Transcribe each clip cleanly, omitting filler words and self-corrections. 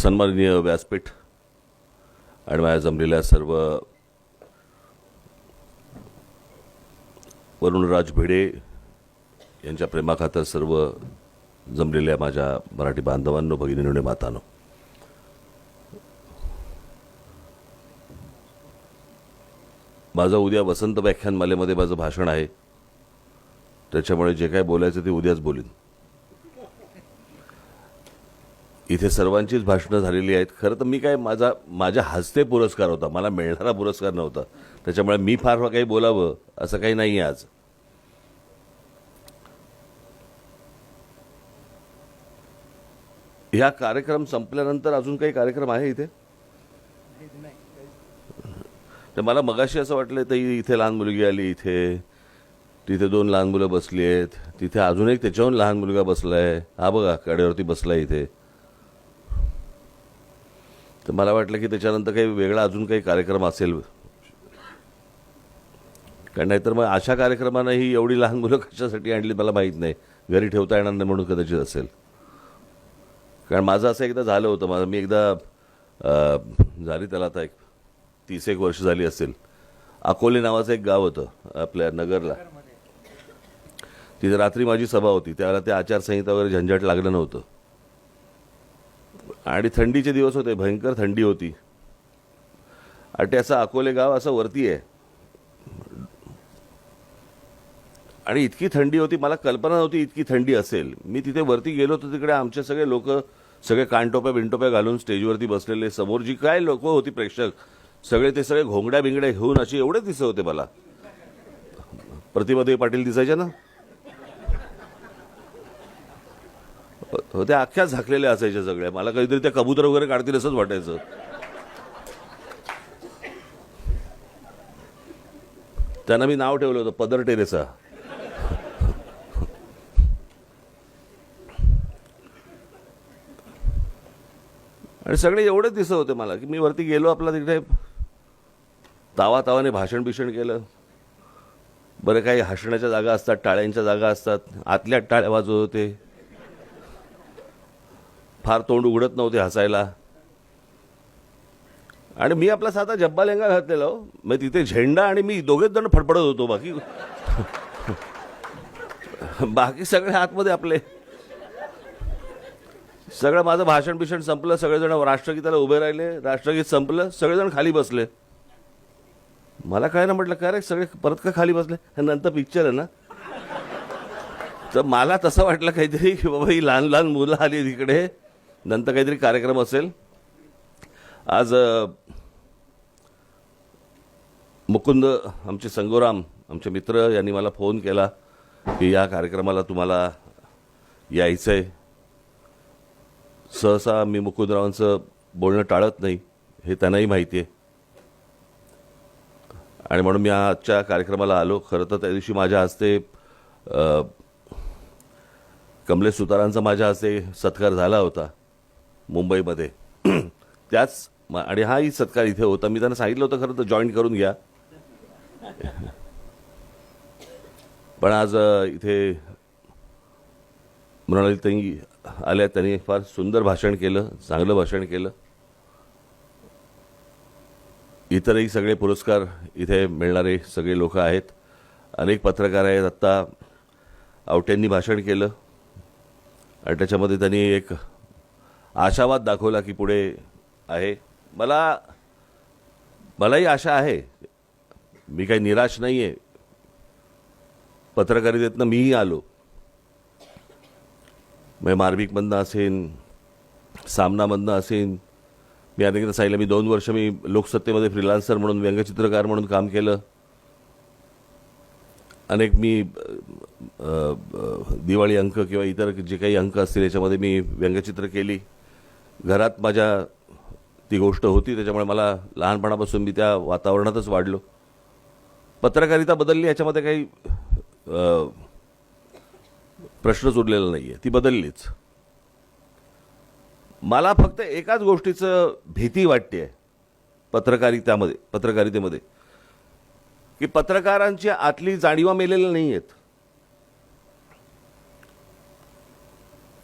सन्माननीय व्यासपीठ आणि माझ्या जमलेल्या सर्व वरुणराज भिडे यांच्या प्रेमाखातर सर्व जमलेल्या माझ्या मराठी बांधवांनो, भगिनींनो आणि मातांनो, माझं उद्या वसंत व्याख्यानमालेमध्ये माझं भाषण आहे. त्याच्यामुळे जे काय बोलायचं ते उद्याच बोलीन. इथे सर्वांचीच भाषणं झालेली आहेत. खरं तर मी काय माझ्या हस्ते पुरस्कार होता, मला मिळणारा पुरस्कार नव्हता. त्याच्यामुळे मी फार काही बोलावं असं काही नाही आहे. आज ह्या कार्यक्रम संपल्यानंतर अजून काही कार्यक्रम आहे इथे? तर मला मगाशी असं वाटलं तर इथे लहान मुलगी आली, तिथे 2 लहान मुलं बसली आहेत, तिथे अजून एक त्याच्याहून लहान मुलगा बसलाय, हा बघा कडेवरती बसलाय इथे. तर मला वाटलं की त्याच्यानंतर काही वेगळा अजून काही कार्यक्रम असेल, कारण नाहीतर मग अशा कार्यक्रमांनाही एवढी लहान मुलं कशासाठी आणली मला माहीत नाही. घरी ठेवता येणार नाही म्हणून कदाचित असेल. कारण माझं असं एकदा झालं होतं. मी एकदा झाली त्याला आता 30 वर्ष झाली असेल. अकोले नावाचं एक गाव होतं आपल्या नगरला. तिथे रात्री माझी सभा होती. त्यावेळेला ते आचारसंहिता वगैरे झंझट लागलं नव्हतं आणि थंडीचे दिवस होते, भयंकर थंडी होती. आणि ते असं अकोले गाव असं वरती आहे आणि इतकी थंडी होती, मला कल्पना नव्हती इतकी थंडी असेल. मी तिथे वरती गेलो तर तिकडे आमचे सगळे लोक सगळे कानटोप्या बिनटोप्या घालून स्टेजवरती बसलेले, समोर जी काय लोक होती प्रेक्षक सगळे, ते सगळे घोंगड्या बिंगड्या घेऊन असे एवढे दिसत होते. मला प्रतिभादेवी पाटील दिसायच्या ना, त्या अख्ख्या झाकलेल्या असायच्या सगळ्या. मला काहीतरी त्या कबूतर वगैरे काढतील असंच वाटायचं. त्यांना मी नाव ठेवलं होतं पदर टेरेसा. आणि सगळे एवढेच दिसत होते मला की मी वरती गेलो, आपला तिकडे तावाने भाषण बिषण केलं. बरं, काही हसण्याच्या जागा असतात, टाळ्यांच्या जागा असतात, आतल्या टाळ्या वाजवत होते. फार तोंड उघडत नव्हते हसायला. आणि मी आपला साधा जब्बा लेंगा घातलेला हो. मग तिथे झेंडा आणि मी दोघेच जण फडफडत होतो. बाकी सगळे आतमध्ये आपले. सगळं माझं भाषण बिषण संपलं, सगळेजण राष्ट्रगीताला उभे राहिले, राष्ट्रगीत संपलं, सगळेजण खाली बसले. मला काय ना, म्हटलं काय रे सगळे परत का खाली बसले, नंतर पिक्चर आहे ना. तर मला तसं वाटलं काहीतरी की बाबा ही लहान लहान मुलं आली तिकडे, नंतर काहीतरी कार्यक्रम असेल. आज मुकुंद आमचे संगोराम आमचे मित्र यांनी मला फोन केला की या कार्यक्रमाला तुम्हाला यायचं आहे. सहसा मी मुकुंदरावांचं बोलणं टाळत नाही, हे त्यांनाही माहिती आहे. आणि म्हणून मी आजच्या कार्यक्रमाला आलो. खरं तर त्या दिवशी माझ्या हस्ते कमलेश सुतारांचा माझ्या हस्ते सत्कार झाला होता मुंबईमध्ये. त्याच आणि हाही सत्कार इथे होता. मी त्यांना सांगितलं होतं खरं तर जॉईन करून घ्या, पण आज इथे मृणालिताई आल्या. त्यांनी फार सुंदर भाषण केलं, चांगलं भाषण केलं. इतरही सगळे पुरस्कार इथे मिळणारे सगळे लोक आहेत. अनेक पत्रकार आहेत. आत्ता आवट्यांनी भाषण केलं आणि त्याच्यामध्ये त्यांनी एक आशावाद दाखवला की पुढे आहे. मलाही आशा आहे. मी काही निराश नाही आहे. पत्रकारितेतनं मीही आलो. मग मार्मिकमधनं असेल, सामनामधनं असेल. मी अनेकदा सांगितलं, मी 2 वर्ष मी लोकसत्तेमध्ये फ्रीलान्सर म्हणून, व्यंगचित्रकार म्हणून काम केलं. अनेक मी दिवाळी अंक किंवा इतर जे काही अंक असतील याच्यामध्ये मी व्यंगचित्र केली. घरात माझ्या ती गोष्ट होती, त्याच्यामुळे मला लहानपणापासून मी त्या वातावरणातच वाढलो. पत्रकारिता बदलली याच्यामध्ये काही प्रश्नच उरलेला नाही आहे, ती बदललीच. मला फक्त एकाच गोष्टीचं भीती वाटते पत्रकारितेमध्ये की पत्रकारांची आतली जाणीवा मेलेल्या नाही आहेत.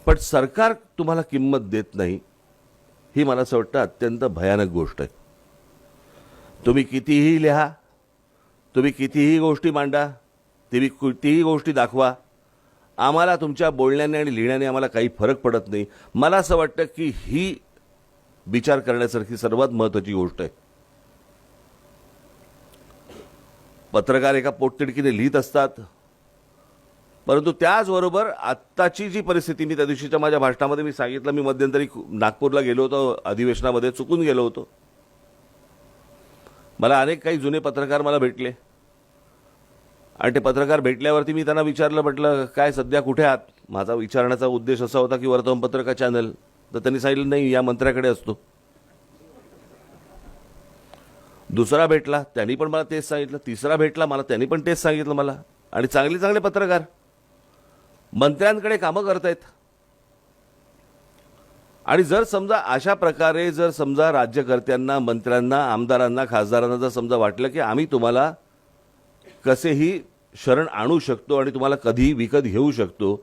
पण सरकार तुम्हाला किंमत देत नाही ही मला असं वाटतं अत्यंत भयानक गोष्ट आहे. तुम्ही कितीही लिहा, तुम्ही कितीही गोष्टी मांडा, तुम्ही कितीही गोष्टी दाखवा, आम्हाला तुमच्या बोलण्याने आणि लिहिण्याने आम्हाला काही फरक पडत नाही. मला असं वाटतं की ही विचार करण्यासारखी सर्वात महत्त्वाची गोष्ट आहे. पत्रकार एका पोटतिडकीने लिहित असतात, परंतु त्याचबरोबर आत्ताची जी परिस्थिती, मी त्या दिवशीच्या माझ्या भाषणामध्ये मी सांगितलं, मी मध्यंतरी नागपूरला गेलो होतो, अधिवेशनामध्ये चुकून गेलो होतो. मला अनेक काही जुने पत्रकार मला भेटले आणि ते पत्रकार भेटल्यावरती मी त्यांना विचारलं, म्हटलं काय सध्या कुठे आहात. माझा विचारण्याचा उद्देश असा होता की वर्तमानपत्र का चॅनल. तर त्यांनी सांगितलं नाही, या मंत्र्याकडे असतो. दुसरा भेटला, त्यांनी पण मला तेच सांगितलं. तिसरा भेटला मला, त्यांनी पण तेच सांगितलं मला. आणि चांगले चांगले पत्रकार मंत्र्यांकडे कामं करतायत. आणि जर समजा अशा प्रकारे जर समजा राज्यकर्त्यांना, मंत्र्यांना, आमदारांना, खासदारांना जर समजा वाटलं की आम्ही तुम्हाला कसेही शरण आणू शकतो आणि तुम्हाला कधीही विकत घेऊ शकतो,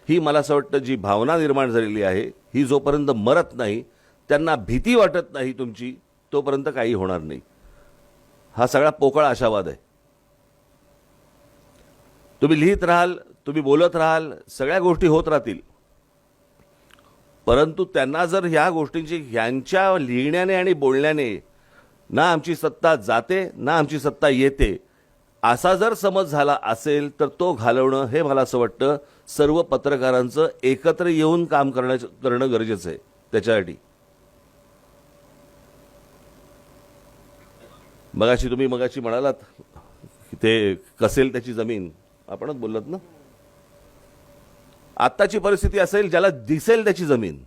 ही मला असं वाटतं जी भावना निर्माण झालेली आहे, ही जोपर्यंत मरत नाही, त्यांना भीती वाटत नाही तुमची, तोपर्यंत काही होणार नाही. हा सगळा पोकळ आशावाद आहे. तुम्ही लिहित राहाल, तुम्ही बोलत राहाल, सगळ्या गोष्टी होत राहतील, परंतु त्यांना जर ह्या गोष्टींची, ह्यांच्या लिहिण्याने आणि बोलण्याने ना आमची सत्ता जाते ना आमची सत्ता येते, असा जर समज झाला असेल तर तो घालवणं हे मला असं वाटतं सर्व पत्रकारांचं एकत्र येऊन काम करणं गरजेचं आहे. त्याच्यासाठी तुम्ही मगाशी म्हणालात की ते कसेल त्याची जमीन, आपणच बोललात ना. आत्ताची परिस्थिती असेल ज्याला दिसेल त्याची जमीन.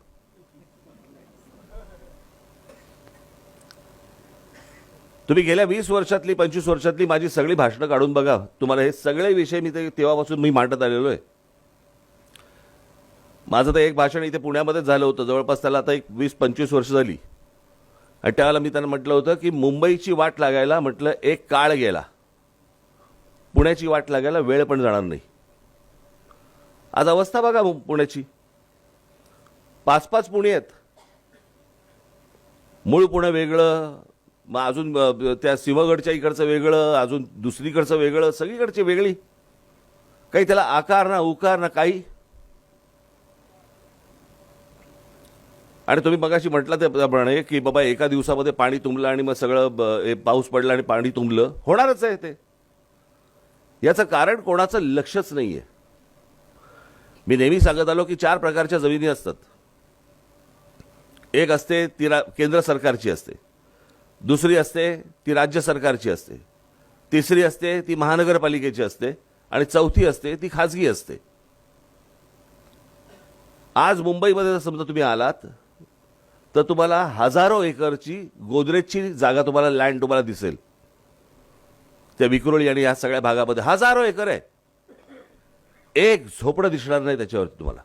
तुम्ही गेल्या 20 वर्षातली 25 वर्षातली माझी सगळी भाषणं काढून बघा, तुम्हाला हे सगळे विषय मी तेव्हापासून मी मांडत आलेलो आहे. माझं तर एक भाषण इथे पुण्यामध्येच झालं होतं, जवळपास त्याला आता एक 20-25 वर्ष झाली. आणि त्यावेळेला मी त्यांना म्हटलं होतं की मुंबईची वाट लागायला म्हटलं एक काळ गेला, पुण्याची वाट लागायला वेळ पण जाणार नाही. आज अवस्था बघा पुण्याची, 5-5 पुणे आहेत. मूळ पुणे वेगळं, मग अजून त्या सिंहगडच्या इकडचं वेगळं, अजून दुसरीकडचं वेगळं, सगळीकडची वेगळी. काही त्याला आकार ना उकार ना काही. आणि तुम्ही मगाशी म्हटलं त्याप्रमाणे की बाबा एका दिवसामध्ये पाणी तुंबलं आणि मग सगळं पाऊस पडला आणि पाणी तुंबलं, होणारच आहे ते. याचं कारण कोणाचं लक्षच नाहीये. मी नेहमी सांगत आलो की 4 प्रकारच्या जमिनी असतात. एक असते ती केंद्र सरकारची असते, दुसरी असते ती राज्य सरकारची असते, तिसरी असते ती महानगरपालिकेची असते आणि चौथी असते ती खाजगी असते. आज मुंबईमध्ये समजा तुम्ही आलात तर तुम्हाला हजारो एकरची गोदरेजची जागा, तुम्हाला लँड तुम्हाला दिसेल त्या विक्रोळी आणि या सगळ्या भागामध्ये. हजारो एकर आहे, एक झोपडं दिसणार नाही त्याच्यावरती तुम्हाला.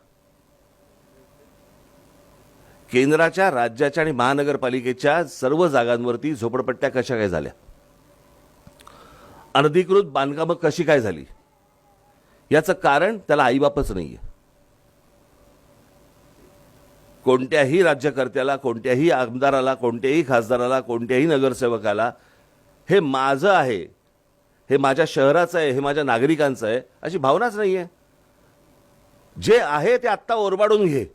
केंद्राच्या, राज्याच्या आणि महानगरपालिकेच्या सर्व जागांवरती झोपडपट्ट्या कशा काय झाल्या, अनधिकृत बांधकामं कशी काय झाली, याचं कारण त्याला आईबापच नाहीये. कोणत्याही राज्यकर्त्याला, कोणत्याही आमदाराला, कोणत्याही खासदाराला, कोणत्याही नगरसेवकाला हे माझं आहे, हे माझ्या शहराचं आहे, हे माझ्या नागरिकांचं आहे अशी भावनाच नाहीये. जे आहे ते आत्ता ओरबाडून घे,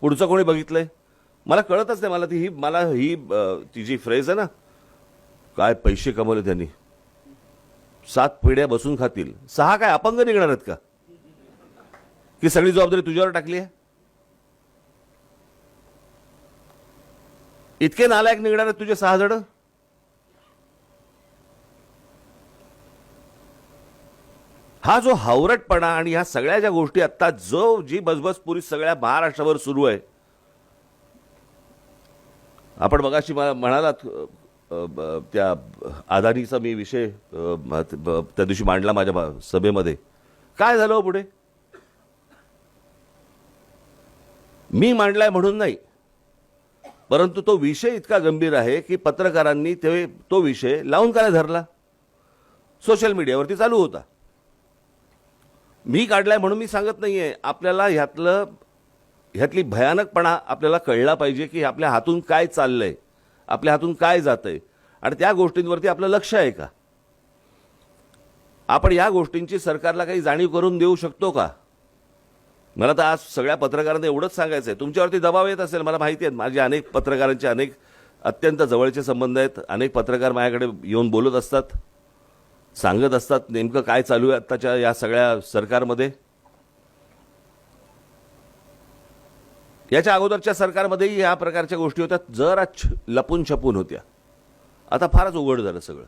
पुढचं कोणी बघितलंय मला कळतच नाही. मला ही ती जी फ्रेज आहे ना, काय पैसे कमवले त्यांनी, 7 पिढ्या बसून खातील, 6 काय अपंग निघणार आहेत का, की सगळी जबाबदारी तुझ्यावर टाकली आहे. इतके नालायक निघणार आहेत तुझे 6 जण. हा जो हावरटपणा आणि ह्या सगळ्या ज्या गोष्टी आता जी बजबजपुरी सगळ्या महाराष्ट्रावर सुरू आहे. आपण मगाशी म्हणालात त्या अदानीचा मी विषय त्या दिवशी मांडला माझ्या सभेमध्ये. काय झालं पुढे, मी मांडलाय म्हणून नाही, परंतु तो विषय इतका गंभीर आहे की पत्रकारांनी तो विषय लावून काय धरला, सोशल मीडियावरती चालू होता. मी काढलाय म्हणून मी सांगत नाहीये, आपल्याला ह्यातलं ह्यातली भयानकपणा आपल्याला कळला पाहिजे की आपल्या हातून काय चाललंय, आपल्या हातून काय जातंय आणि त्या गोष्टींवरती आपलं लक्ष आहे का? आपण या गोष्टींची सरकारला काही जाणीव करून देऊ शकतो का? मला तर आज सगळ्या पत्रकारांना एवढंच सांगायचं आहे, तुमच्यावरती दबाव येत असेल, मला माहिती आहे. माझे अनेक पत्रकारांचे अनेक अत्यंत जवळचे संबंध आहेत. अनेक पत्रकार माझ्याकडे येऊन बोलत असतात, सांगत असतात नेमकं काय चालू आहे आत्ताच्या या सगळ्या सरकारमध्ये. याच्या अगोदरच्या सरकारमध्येही या प्रकारच्या गोष्टी होत्या, जरा लपून छपून होत्या. आता फारच उघड झालं सगळं.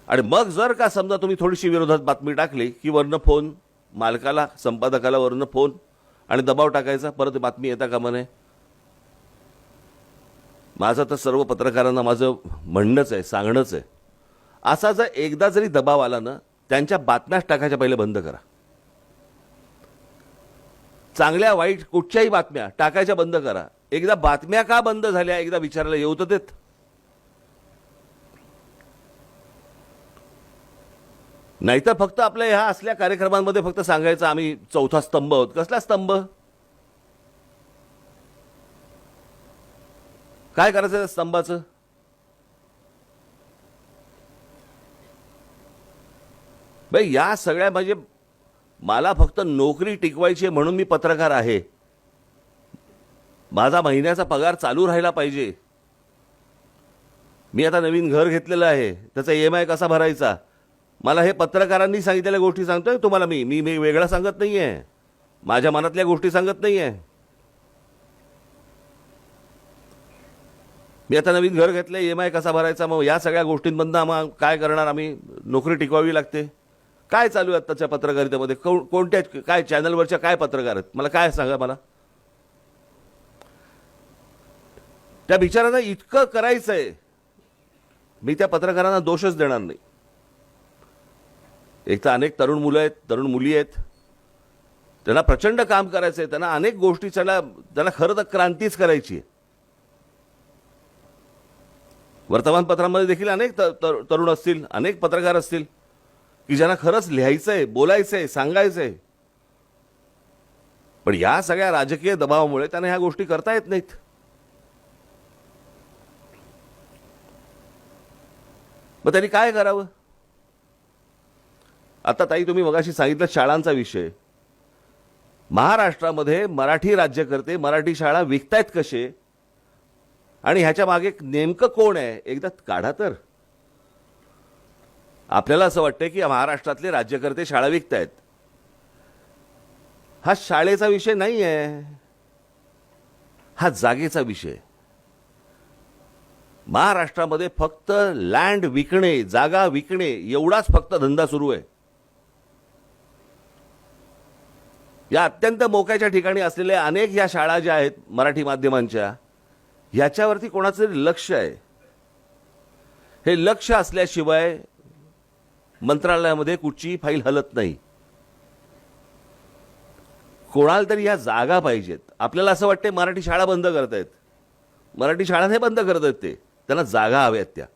आणि मग जर का समजा तुम्ही थोडीशी विरोधात बातमी टाकली की वरनं फोन मालकाला, संपादकाला वरनं फोन आणि दबाव टाकायचा, परत बातमी येता कामा नये. माझं तर सर्व पत्रकारांना माझं म्हणणंच आहे, सांगणंच आहे, असा जर एकदा जरी दबाव आला ना, त्यांच्या बातम्याच टाकायच्या पहिले बंद करा. चांगल्या वाईट कुठच्याही बातम्या टाकायच्या बंद करा. एकदा बातम्या का बंद झाल्या एकदा विचारायला येऊ तर देत. नाहीतर फक्त आपल्या ह्या असल्या कार्यक्रमांमध्ये फक्त सांगायचं आम्ही चौथा स्तंभ आहोत. कसला स्तंभ? काय करायचं त्या स्तंभाचं? भाई या सगळ्या म्हणजे मला फक्त नोकरी टिकवायची म्हणून मी पत्रकार आहे. माझा महिन्याचा पगार चालू राहिला पाहिजे. मी आता नवीन घर घेतलेलं आहे, त्याचा EMI कसा भरायचा, मला हे पत्रकारांनी सांगितलेल्या गोष्टी सांगतोय तुम्हाला. मी वेगळं सांगत नाहीये, माझ्या मनातल्या गोष्टी सांगत नाहीये. मी आता नवीन घर घेतलं, EMI कसा भरायचा, मग या सगळ्या गोष्टींमधनं मग काय करणार आम्ही? नोकरी टिकवावी लागते. काय चालू आहे आत्ताच्या पत्रकारितेमध्ये? कोणत्या काय चॅनलवरच्या काय पत्रकार आहेत मला काय सांगा. मला त्या बिचारांना इतकं करायचंय, मी त्या पत्रकारांना दोषच देणार नाही. एक तर अनेक तरुण मुलं आहेत, तरुण मुली आहेत, त्यांना प्रचंड काम करायचंय, त्यांना अनेक गोष्टी, त्यांना खरं तर क्रांतीच करायची आहे. वर्तमानपत्रांमध्ये देखील अनेक तरुण असतील, अनेक पत्रकार असतील की ज्यांना खरंच लिहायचंय, बोलायचंय, सांगायचंय. पण या सगळ्या राजकीय दबावामुळे त्यांना ह्या गोष्टी करता येत नाहीत. मग त्यांनी काय करावं? आता ताई तुम्ही मगाशी सांगितलं शाळांचा विषय. महाराष्ट्रामध्ये मराठी राज्यकर्ते मराठी शाळा विकतायत कसे आणि ह्याच्या मागे नेमकं कोण आहे एकदा काढा तर. आपल्याला असं वाटतं की महाराष्ट्रातले राज्यकर्ते शाळा विकतायत. हा शाळेचा विषय नाही आहे, हा जागेचा विषय. महाराष्ट्रामध्ये फक्त लँड विकणे, जागा विकणे एवढाच फक्त धंदा सुरू आहे. या अत्यंत मोक्याच्या ठिकाणी असलेल्या अनेक या शाळा ज्या आहेत मराठी माध्यमांच्या, याच्यावरती कोणाचं तरी लक्ष आहे. हे लक्ष असल्याशिवाय मंत्रालयामध्ये कुठची फाईल हलत नाही. कोणाला तरी या जागा पाहिजेत. आपल्याला असं वाटतं मराठी शाळा बंद करतायत, मराठी शाळा नाही बंद करत आहेत, ते त्यांना जागा हव्यात. त्या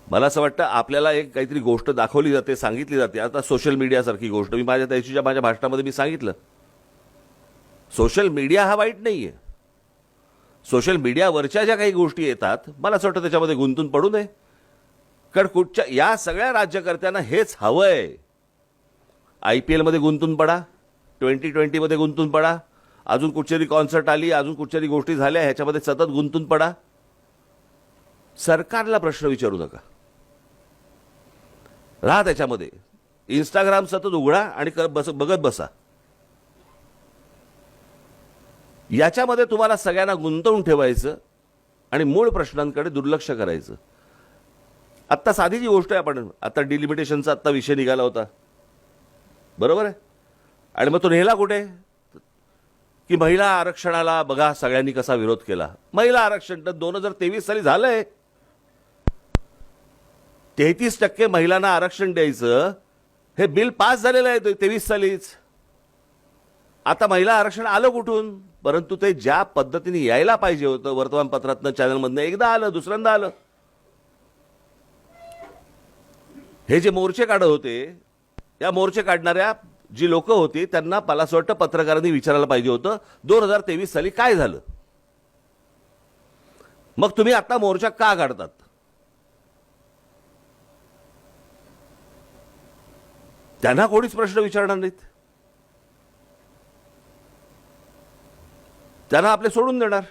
मला असं वाटतं आपल्याला एक काहीतरी गोष्ट दाखवली जाते, सांगितली जाते. आता सोशल मीडियासारखी गोष्ट मी माझ्या भाषणामध्ये मी सांगितलं, सोशल मीडिया हा वाईट नाहीये. सोशल मीडियावरच्या ज्या काही गोष्टी येतात मला असं वाटतं त्याच्यामध्ये गुंतून पडू नये. कारण कुठच्या या सगळ्या राज्यकर्त्यांना हेच हवंय. IPL मध्ये गुंतून पडा, 2020 मध्ये गुंतून पडा, अजून कुठच्याही कॉन्सर्ट आली, अजून कुठच्याही गोष्टी झाल्या, ह्याच्यामध्ये सतत गुंतून पडा. सरकारला प्रश्न विचारू नका, राहा त्याच्यामध्ये. इंस्टाग्राम सतत उघडा आणि बघत बसा. याच्यामध्ये तुम्हाला सगळ्यांना गुंतवून ठेवायचं आणि मूळ प्रश्नांकडे दुर्लक्ष करायचं. आत्ता साधी जी गोष्ट आहे, आपण आता डिलिमिटेशनचा आत्ता विषय निघाला होता, बरोबर आहे, आणि मग तो नेला कुठे की महिला आरक्षणाला बघा सगळ्यांनी कसा विरोध केला. महिला आरक्षण तर 2023 साली झालंय. 33% महिलांना आरक्षण द्यायचं हे बिल पास झालेलं आहे 23 सालीच. आता महिला आरक्षण आलं कुठून? परंतु ते ज्या पद्धतीने यायला पाहिजे होतं वर्तमानपत्रातनं, चॅनलमधनं, एकदा आलं, दुसऱ्यांदा आलं. हे जे मोर्चे काढत होते, या मोर्चे काढणाऱ्या जी लोक होती त्यांना मला असं वाटतं पत्रकारांनी विचारायला पाहिजे होतं 2023 साली काय झालं, मग तुम्ही आता मोर्चा का काढतात. त्यांना कोणीच प्रश्न विचारणार नाहीत, त्यांना आपले सोडून देणार.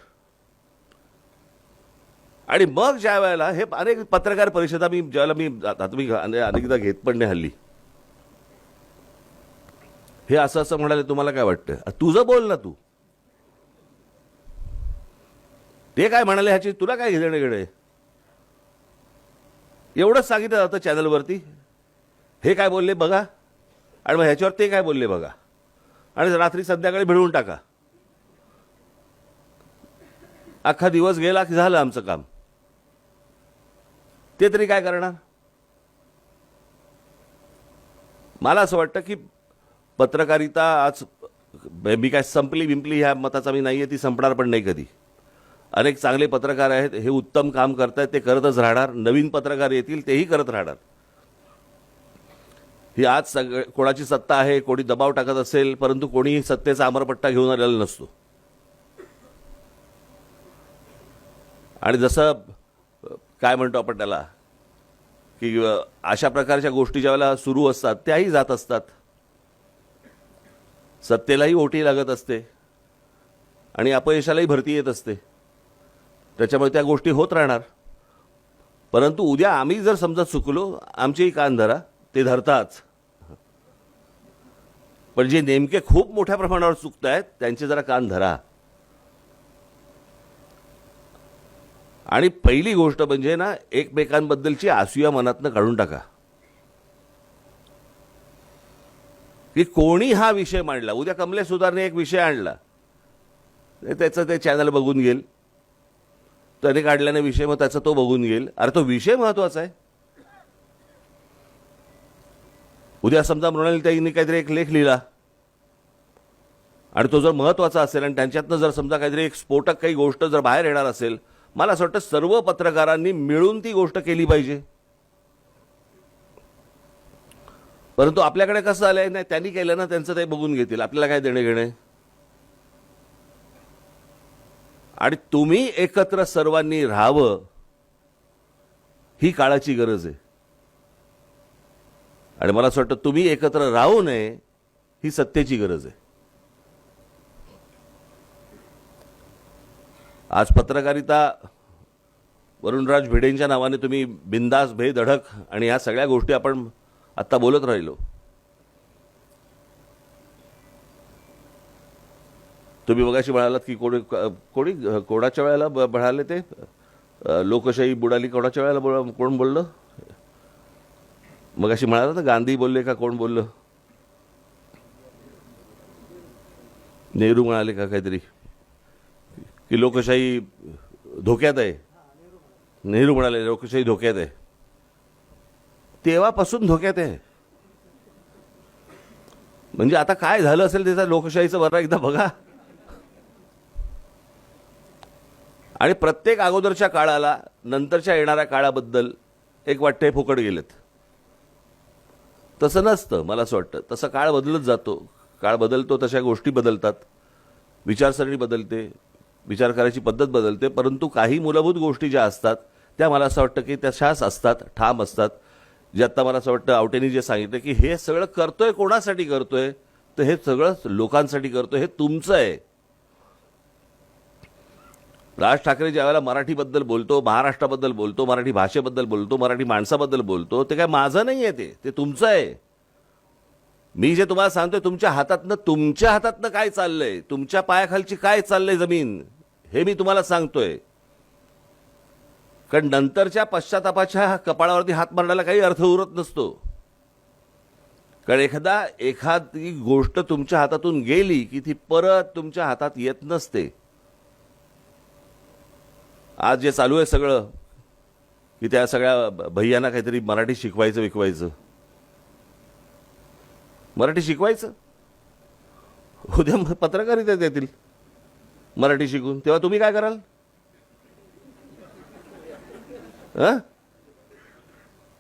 आणि मग ज्या वेळेला हे अनेक पत्रकार परिषदा ज्यावेळेला आता मी अनेकदा घेत पण नाही हल्ली, हे असं असं म्हणाले तुम्हाला काय वाटतं, तुझं बोल ना, तू ते काय म्हणाले ह्याची तुला काय घेणे घेणे, एवढंच सांगितलं जातं चॅनलवरती. हे काय बोलले बघा आणि मग ह्याच्यावर ते काय बोलले बघा आणि रात्री संध्याकाळी भिडवून टाका. अख्खा दिवस गेला की झालं आमचं काम. ते तरी काय करणार. मला असं वाटतं की पत्रकारिता आज मी काय संपली बिंपली ह्या मताचा मी नाहीये, ती संपणार पण नाही कधी. अनेक चांगले पत्रकार आहेत, हे उत्तम काम करतायत, ते करतच राहणार. नवीन पत्रकार येतील तेही करत राहणार. ही आज कोणाची सत्ता आहे, कोणी दबाव टाकत असेल, परंतु कोणी सत्तेचा अमरपट्टा घेऊन आलेला नसतो. आणि जसं काय म्हणतो आपण त्याला की अशा प्रकारच्या गोष्टी ज्यावेळेला सुरू असतात त्याही जात असतात, सत्तेलाही ओटी लागत असते आणि अपयशालाही भरती येत असते. त्याच्यामुळे त्या गोष्टी होत राहणार. परंतु उद्या आम्ही जर समजा चुकलो, आमचेही कान धरा, ते धरताच. पण जे नेमके खूप मोठ्या प्रमाणावर चुकतायत त्यांचे जरा कान धरा. आणि पहिली गोष्ट म्हणजे ना, एकमेकांबद्दलची असूया मनातनं काढून टाका. की कोणी हा विषय मांडला, उद्या कमलेश सुधारने एक विषय आणला, त्याचं ते चॅनल बघून घेईल, त्याने काढल्याने विषय, मग त्याचा तो बघून घेईल. अरे तो विषय महत्वाचा आहे. उद्या समजा मृणालीताईंनी काहीतरी एक लेख लिहिला आणि तो जर महत्वाचा असेल आणि त्यांच्यातनं जर समजा काहीतरी एक स्फोटक काही गोष्ट जर बाहेर येणार असेल, मला असं वाटतं सर्व पत्रकारांनी मिळून ती गोष्ट केली पाहिजे. परंतु आपल्याकडे कसं आलंय, नाही त्यांनी केलं ना, त्यांचं ते बघून घेतील, आपल्याला काय देणे घेणे. आणि तुम्ही एकत्र सर्वांनी राहावं ही काळाची गरज आहे. आणि मला असं वाटतं तुम्ही एकत्र राहू नये ही सत्तेची गरज आहे. आज पत्रकारिता वरुणराज भिडेंच्या नावाने तुम्ही बिंदास बेधडक आणि ह्या सगळ्या गोष्टी आपण आता बोलत राहिलो. तुम्ही मगाशी म्हणालात की कोणी कोणाच्या वेळेला म्हणाले ते लोकशाही बुडाली, कोणाच्या वेळेला कोण बोललं मगाशी म्हणाला तर गांधी बोलले का कोण बोललं, नेहरू म्हणाले का काहीतरी की लोकशाही धोक्यात आहे. नेहरू म्हणाले लोकशाही धोक्यात आहे. तेव्हापासून धोक्यात आहे. म्हणजे आता काय झालं असेल त्याचा लोकशाहीचं बरं एकदा बघा. आणि प्रत्येक अगोदरच्या काळाला नंतरच्या येणाऱ्या काळाबद्दल एक वाटते फुकट गेलेत. तसं नसतं. मला असं वाटतं तसं काळ बदलत जातो. काळ बदलतो तशा गोष्टी बदलतात, विचारसरणी बदलते, विचार करायची पद्धत बदलते. परंतु काही मूलभूत गोष्टी ज्या असतात त्या मला असं वाटतं की तशाच असतात, ठाम असतात. जे आता मला असं वाटतं आवटेंनी जे सांगितलं की हे सगळं करतोय कोणासाठी करतोय, तर हे सगळं लोकांसाठी करतोय, हे तुमचं आहे. राज ठाकरे ज्यावेळेला मराठीबद्दल बोलतो, महाराष्ट्राबद्दल बोलतो, मराठी भाषेबद्दल बोलतो, मराठी माणसाबद्दल बोलतो, ते काय माझं नाही आहे, ते तुमचं आहे. मी जे तुम्हाला सांगतोय तुमच्या हातातनं काय चाललंय, तुमच्या पायाखालची काय चाललंय जमीन, हे मी तुम्हाला सांगतोय. कारण नंतरच्या पश्चातापाच्या कपाळावरती हात मारण्याला काही अर्थ उरत नसतो. कारण एखादी गोष्ट तुमच्या हातातून गेली की ती परत तुमच्या हातात येत नसते. आज जे चालू आहे सगळं की त्या सगळ्या भैयांना काहीतरी मराठी शिकवायचं, मराठी शिकवायचं, उद्या पत्रकारिता देतील मराठी शिकून, तेव्हा तुम्ही काय कराल?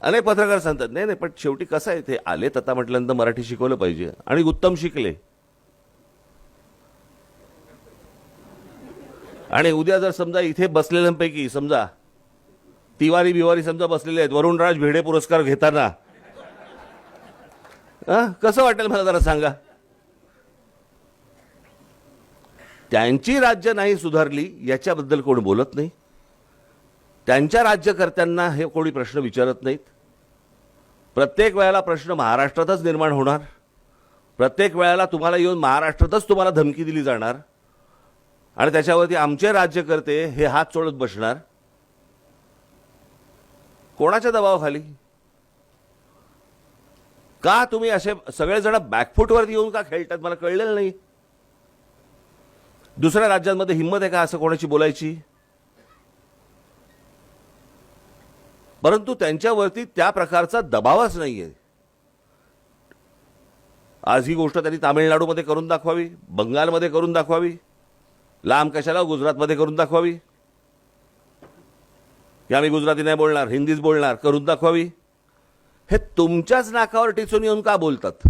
अनेक पत्रकार सांगतात नाही नाही, पण शेवटी कसं आहे, ते आलेत आता म्हटल्यानंतर मराठी शिकवलं पाहिजे आणि उत्तम शिकले. आणि उद्या जर समजा इथे बसलेल्यांपैकी समजा तिवारी बिवारी समजा बसलेले आहेत वरुणराज भिडे पुरस्कार घेताना, कसं वाटेल मला जरा सांगा. त्यांची राज्य नाही सुधारली याच्याबद्दल कोण बोलत नाही. त्यांच्या राज्यकर्त्यांना हे कोणी प्रश्न विचारत नाहीत. प्रत्येक वेळेला प्रश्न महाराष्ट्रातच निर्माण होणार. प्रत्येक वेळेला तुम्हाला येऊन महाराष्ट्रातच तुम्हाला धमकी दिली जाणार आणि त्याच्यावरती आमचे राज्यकर्ते हे हात चोळत बसणार. कोणाच्या दबावाखाली? का तुम्ही असे सगळेजण बॅकफुटवरती येऊन का खेळतात मला कळलेलं नाही. दुसऱ्या राज्यांमध्ये हिंमत आहे का असं कोणाची बोलायची? परंतु त्यांच्यावरती त्या प्रकारचा दबावच नाहीये. आज ही गोष्ट त्यांनी तामिळनाडूमध्ये करून दाखवावी, बंगालमध्ये करून दाखवावी, लांब कशाला गुजरातमध्ये करून दाखवावी. की आम्ही गुजराती नाही बोलणार, हिंदीच बोलणार करून दाखवावी. हे तुमच्याच नाकावर टिचून येऊन का बोलतात?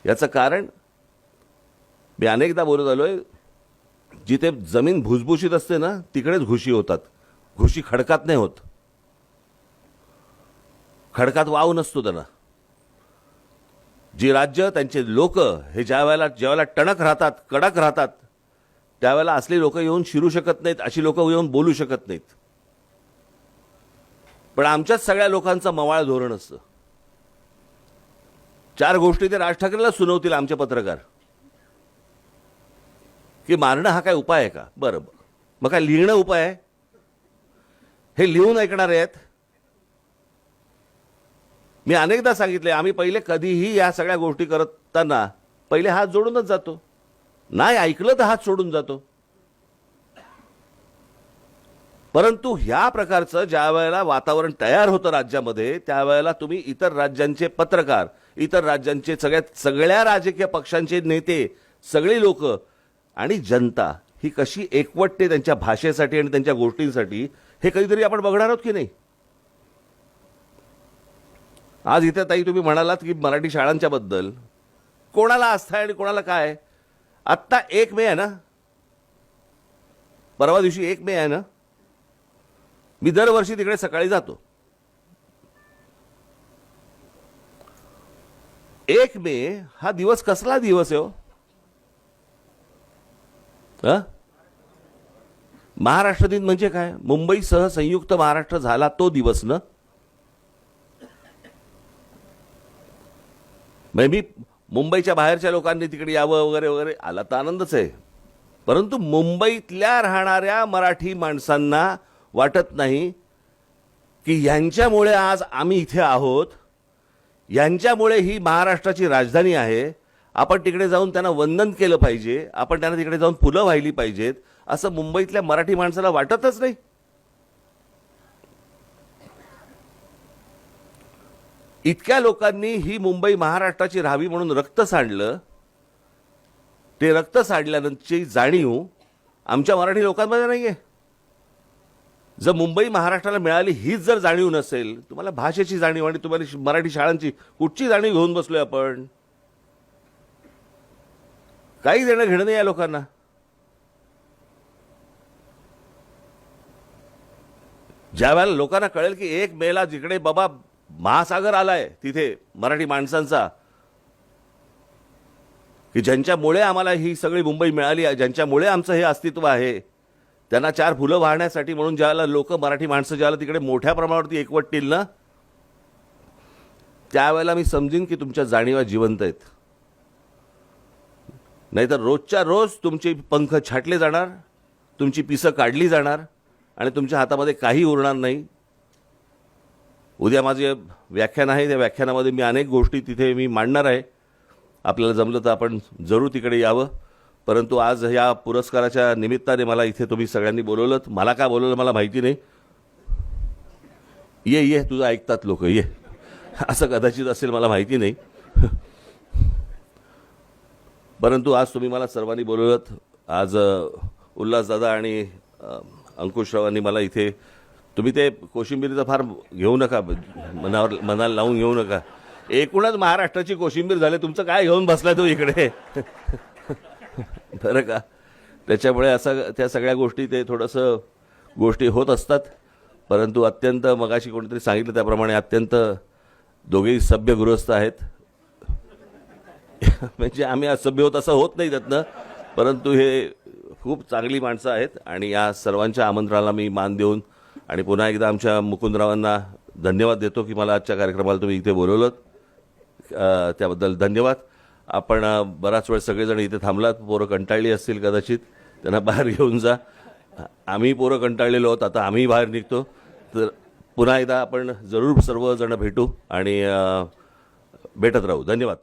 याचं कारण मी अनेकदा बोलत आलोय, जिथे जमीन भुसभुशीत असते ना तिकडेच घुशी होतात. घुशी खडकात नाही होत. खडकात वाव नसतो त्यांना. जी राज्य त्यांचे लोक हे ज्यावेळेला टणक राहतात, कडक राहतात, त्यावेळेला असली लोक येऊन शिरू शकत नाहीत, अशी लोक येऊन बोलू शकत नाहीत. पण आमच्याच सगळ्या लोकांचं मवाळ धोरण असतं. 4 गोष्टी ते राज ठाकरेला सुनावतील आमचे पत्रकार की मारणं हा काय उपाय आहे का? बरं, मग काय लिहिणं उपाय आहे? हे लिहून ऐकणार आहेत? मी अनेकदा सांगितले, आम्ही पहिले कधीही या सगळ्या गोष्टी करताना पहिले हात जोडूनच जातो. नाही ऐकलं तर हात सोडून जातो. परंतु ह्या प्रकारचं ज्या वेळेला वातावरण तयार होतं राज्यामध्ये, त्यावेळेला तुम्ही इतर राज्यांचे पत्रकार, इतर राज्यांचे सगळ्या राजकीय पक्षांचे नेते, सगळी लोक आणि जनता ही कशी एकवटते त्यांच्या भाषेसाठी आणि त्यांच्या गोष्टींसाठी, हे कधीतरी आपण बघणार आहोत की नाही? आज इथे ताई तुम्ही म्हणालात की मराठी शाळांच्या बद्दल कोणाला आस्था आहे आणि कोणाला काय. आत्ता 1 मे आहे ना, परवा दिवशी 1 मे आहे ना. मी दरवर्षी तिकडे सकाळी जातो. 1 मे हा दिवस कसला दिवस आहे हो? महाराष्ट्र दिन म्हणजे काय? मुंबईसह संयुक्त महाराष्ट्र झाला तो दिवस ना. मी मुंबईच्या बाहेरच्या लोकांनी तिकडे यावं वगैरे वगैरे, आला तर आनंदच आहे. परंतु मुंबईतल्या राहणाऱ्या मराठी माणसांना वाटत नाही की यांच्यामुळे आज आम्ही इथे आहोत, यांच्यामुळे ही महाराष्ट्राची राजधानी आहे, आपण तिकडे जाऊन त्यांना वंदन केलं पाहिजे, आपण त्यांना तिकडे जाऊन फुलं वाहिली पाहिजेत, असं मुंबईतल्या मराठी माणसाला वाटतच नाही. इतक्या लोकांनी ही मुंबई महाराष्ट्राची राहावी म्हणून रक्त सांडलं. ते रक्त सांडल्यानंतरची जाणीव आमच्या मराठी लोकांमध्ये नाहीये. जर मुंबई महाराष्ट्राला मिळाली हीच जर जाणीव नसेल, तुम्हाला भाषेची जाणीव आणि तुम्हाला मराठी शाळांची कुठची जाणीव घेऊन बसलोय आपण? काही देणं घेणं नाही या लोकांना. ज्या वेळेला लोकांना कळेल की 1 मेला जिकडे बाबा महासागर आलाय तिथे मराठी माणसांचा, की ज्यांच्यामुळे आम्हाला ही सगळी मुंबई मिळाली आहे, ज्यांच्यामुळे आमचं हे अस्तित्व आहे, त्यांना 4 फुलं वाहण्यासाठी म्हणून ज्यावेळेला लोक मराठी माणसं ज्यावेळेला तिकडे मोठ्या प्रमाणावरती एकवटतील ना, त्यावेळेला मी समजीन की तुमच्या जाणीवा जिवंत आहेत. नाहीतर रोजच्या रोज तुमचे पंख छाटले जाणार, तुमची पिसं काढली जाणार आणि तुमच्या हातामध्ये काही उरणार नाही. उद्या माझे व्याख्यान आहे, त्या व्याख्यानामध्ये मी अनेक गोष्टी तिथे मी मांडणार आहे. आपल्याला जमलं तर आपण जरूर तिकडे यावं. परंतु आज या पुरस्काराच्या निमित्ताने मला इथे तुम्ही सगळ्यांनी बोलवलं. मला का बोलवलं मला माहिती नाही. ये तुझं ऐकतात लोक, ये असं कदाचित असेल, मला माहिती नाही. परंतु आज तुम्ही मला सर्वांनी बोलवलं. आज उल्हासदादा आणि अंकुशरावांनी मला इथे तुम्ही ते कोशिंबिरीचं फार घेऊ नका, मनाला लावून घेऊ नका. एकूणच महाराष्ट्राची कोशिंबीर झाली, तुमचं काय घेऊन बसलाय तो इकडे. बरं का. त्याच्यामुळे असं त्या सगळ्या गोष्टी ते थोडंसं गोष्टी होत असतात. परंतु अत्यंत मगाशी कोणीतरी सांगितलं त्याप्रमाणे अत्यंत दोघेही सभ्य गृहस्थ आहेत. म्हणजे आम्ही असभ्य होत असं होत नाही त्यातनं, परंतु हे खूप चांगली माणसं आहेत. आणि या सर्वांच्या आमंत्रणाला मी मान देऊन आणि पुन्हा एकदा आमच्या मुकुंदरावांना धन्यवाद देतो की मला आजच्या कार्यक्रमाला तुम्ही इथे बोलवलं, त्याबद्दल धन्यवाद. आपण बराच वेळ सगळेजण इथे थांबलात. पोरं कंटाळली असतील कदाचित, त्यांना बाहेर घेऊन जा. आम्ही पोरं कंटाळलेलो आहोत, आता आम्ही बाहेर निघतो. तर पुन्हा एकदा आपण जरूर सर्वजण भेटू आणि भेटत राहू. धन्यवाद.